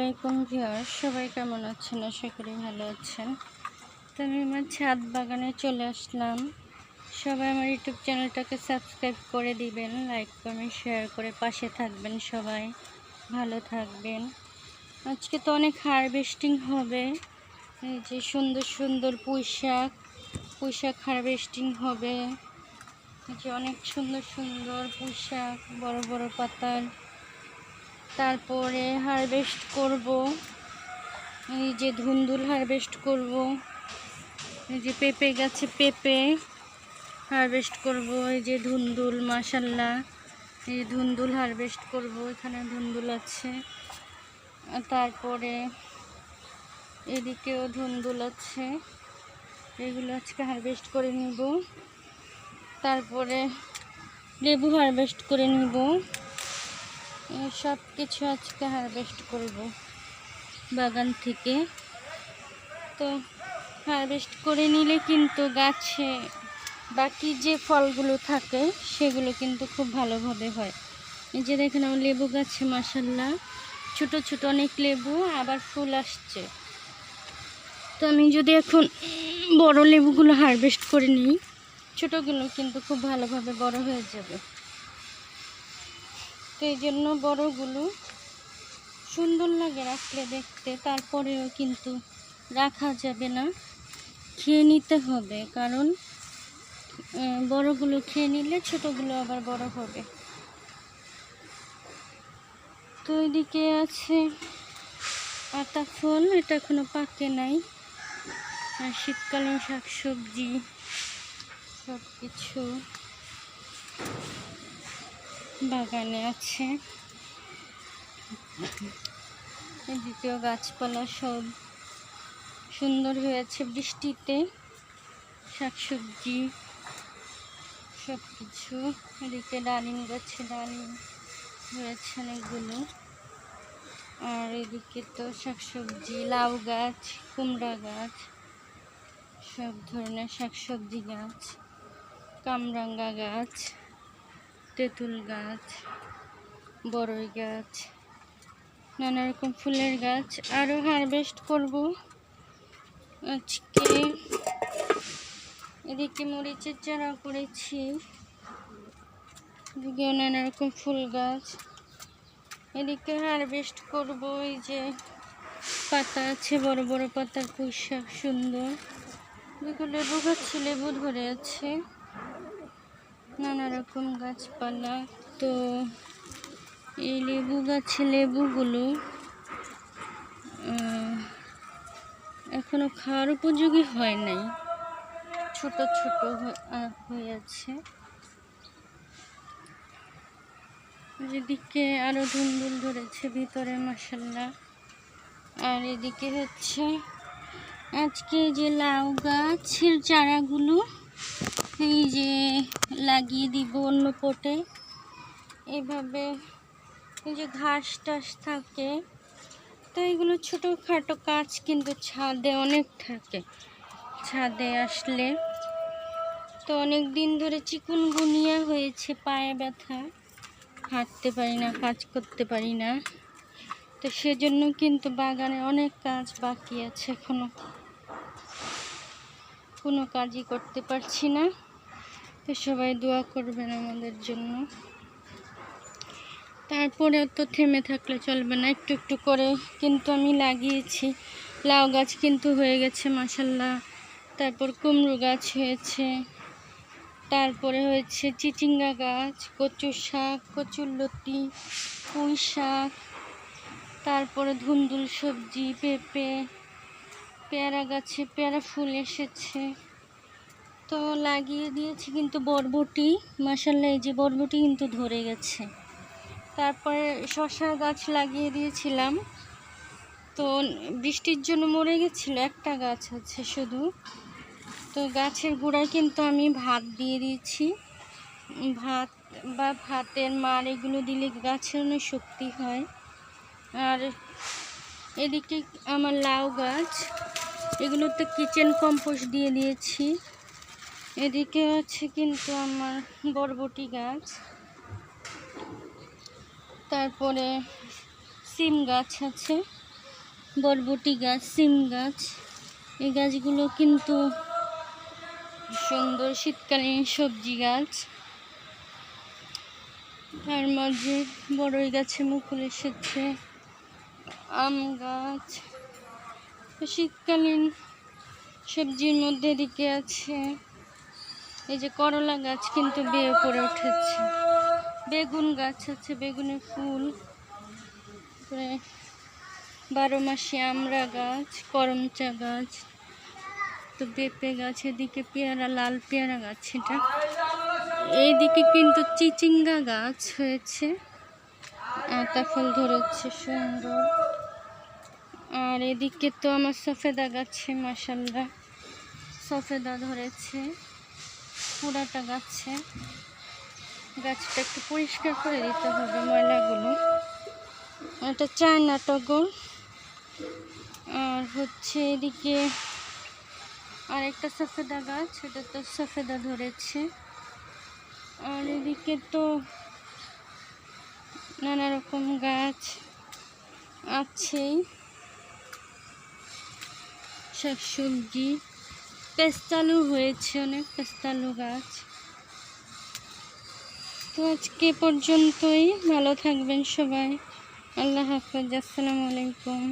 আলাইকুম ভিউয়ার্স, সবাই কেমন আছেন? আশা করি ভালো আছেন। তো আমি আমার ছাদ বাগানে চলে আসলাম। সবাই আমার ইউটিউব চ্যানেলটাকে সাবস্ক্রাইব করে দিবেন, লাইক কমেন্ট শেয়ার করে পাশে থাকবেন। সবাই ভালো থাকবেন। আজকে তো অনেক হারভেস্টিং হবে। এই যে সুন্দর সুন্দর পুঁই শাক হারভেস্টিং হবে। এই যে অনেক সুন্দর সুন্দর পুঁই শাক, বড় বড় পাতার। তারপরে হারভেস্ট করব, এই যে ধুন্দুল হারভেস্ট করব। এই যে পেঁপে গাছে পেঁপে হারভেস্ট করব। এই যে ধুন্দুল, মাশাল্লাহ, এই ধুন্দুল হারভেস্ট করব। এখানে ধুন্দুল আছে। তারপরে এদিকেও ধুন্দুল আছে, এগুলো আজকে হারভেস্ট করে নিব। তারপরে লেবু হারভেস্ট করে নিব। সব কিছু আজকে হারভেস্ট করব বাগান থেকে। তো হারভেস্ট করে নিলে কিন্তু গাছে বাকি যে ফলগুলো থাকে সেগুলো কিন্তু খুব ভালোভাবে হয়। এই যে দেখেন আমার লেবু গাছে মাশাল্লাহ ছোট ছোট অনেক লেবু, আবার ফুল আসছে। তো আমি যদি এখন বড় লেবুগুলো হারভেস্ট করে নিই, ছোটোগুলো কিন্তু খুব ভালোভাবে বড় হয়ে যাবে। তো এই জন্য বড়গুলো সুন্দর লাগে রাখলে দেখতে, তারপরেও কিন্তু রাখা যাবে না, খেয়ে নিতে হবে। কারণ বড়গুলো খেয়ে নিলে ছোটোগুলো আবার বড় হবে। তো এদিকে আছে পাতা ফল, এটা এখনো পাকে নাই। আর শীতকালীন শাকসবজি সব কিছু বাগানে আছে। এদিকেও গাছপালা সব সুন্দর হয়েছে বৃষ্টিতে, শাকসবজি সব কিছু। এদিকে ডালিম গাছে ডালিম হয়েছে অনেকগুলো। আর এদিকে তো শাকসবজি, লাউ গাছ, কুমড়া গাছ, সব ধরনের শাকসবজি গাছ, কামরাঙ্গা গাছ, তেঁতুল গাছ, বড়ই গাছ, নানা রকম ফুলের গাছ আরও হারভেস্ট করব আজকে। এদিকে মরিচের চারা করেছি, এদিকেও নানা রকম ফুল গাছ। এদিকে হারভেস্ট করব, এই যে পাতা আছে বড় বড় পাতার পুঁই শাক সুন্দর। এদিকে লেবু গাছে লেবু ধরে আছে, নানা রকম গাছপালা। তো এই লেবু গাছে লেবুগুলো এখনো খাওয়ার উপযোগী হয় নাই, ছোট ছোট হয়ে আছে। এদিকে আরো ধুন্দুল ধরেছে ভিতরে মাশাল্লাহ। আর এদিকে হচ্ছে আজকে যে লাউ গাছের চারাগুলো এই যে লাগিয়ে দিব অন্য পটে। এইভাবে এই যে ঘাস টাস থাকে, তো এগুলো ছোটোখাটো কাজ কিন্তু ছাদে অনেক থাকে। ছাদে আসলে তো অনেক দিন ধরে চিকুনগুনিয়া হয়েছে, পায়ে ব্যথা, হাঁটতে পারি না, কাজ করতে পারি না। তো সেজন্য কিন্তু বাগানে অনেক কাজ বাকি আছে, এখনো কোনো কাজই করতে পারছি না। তো সবাই দোয়া করবেন আমাদের জন্য। তারপরেও তো থেমে থাকলে চলবে না, একটু একটু করে কিন্তু আমি লাগিয়েছি। লাউ গাছ কিন্তু হয়ে গেছে মাশাল্লাহ। তারপর কুমড়ো গাছ হয়েছে, তারপরে হয়েছে চিচিঙ্গা গাছ, কচু শাক, কচুরলতি, পুঁই শাক, তারপরে ধুন্দুল সবজি, পেঁপে, পেয়ারা গাছে পেয়ারা ফুল এসেছে। তো লাগিয়ে দিয়েছি কিন্তু বরবটি মাশাল্লাহ, এই যে বরবটি কিন্তু ধরে গেছে। তারপরে শসা গাছ লাগিয়ে দিয়েছিলাম, তো বৃষ্টির জন্য মরে গেছিলো, একটা গাছ আছে শুধু। তো গাছের গোড়ায় কিন্তু আমি ভাত দিয়ে দিয়েছি, ভাত বা ভাতের মাড় এগুলো দিলে গাছের অনেক শক্তি হয়। আর এদিকে আমার লাউ গাছ, এগুলোতে কিচেন কম্পোস্ট দিয়ে দিয়েছি। এদিকে আছে কিন্তু আমার বরবটি গাছ, তারপরে সিম গাছ আছে, বরবটি গাছ, সিম গাছ, এই গাছগুলো কিন্তু সুন্দর শীতকালীন সবজি গাছ। তার মাঝে বড়ই গাছে মুকুল এসেছে, আম গাছ। শীতকালীন সবজির মধ্যে এদিকে আছে এই যে করলা গাছ কিন্তু বেয়ে পড়ে উঠেছে, বেগুন গাছ আছে, বেগুনের ফুল, 12 মাসি আমড়া গাছ, করমচা গাছ, তো পেঁপে গাছ, এদিকে পেয়ারা, লাল পেয়ারা গাছ, এটা এইদিকে কিন্তু চিচিঙ্গা গাছ হয়েছে, আতা ফল ধরেছে সুন্দর। আর এদিকে তো আমার সফেদা গাছে মাশাআল্লাহ সফেদা ধরেছে পুরাটা গাছে। গাছটা একটু পরিষ্কার করে দিতে হবে ময়লাগুলো। এটা চায়না টগর। আর হচ্ছে এদিকে আরেকটা সফেদা গাছ, এটা তো সফেদা ধরেছে। আর এদিকে তো নানা রকম গাছ আছেই, শাকসবজি, পেস্তালু হয়েছে অনেক, পেস্তালু গাছ। তো আজকে পর্যন্তই, ভালো থাকবেন সবাই, আল্লাহ হাফেজ, আসসালামু আলাইকুম।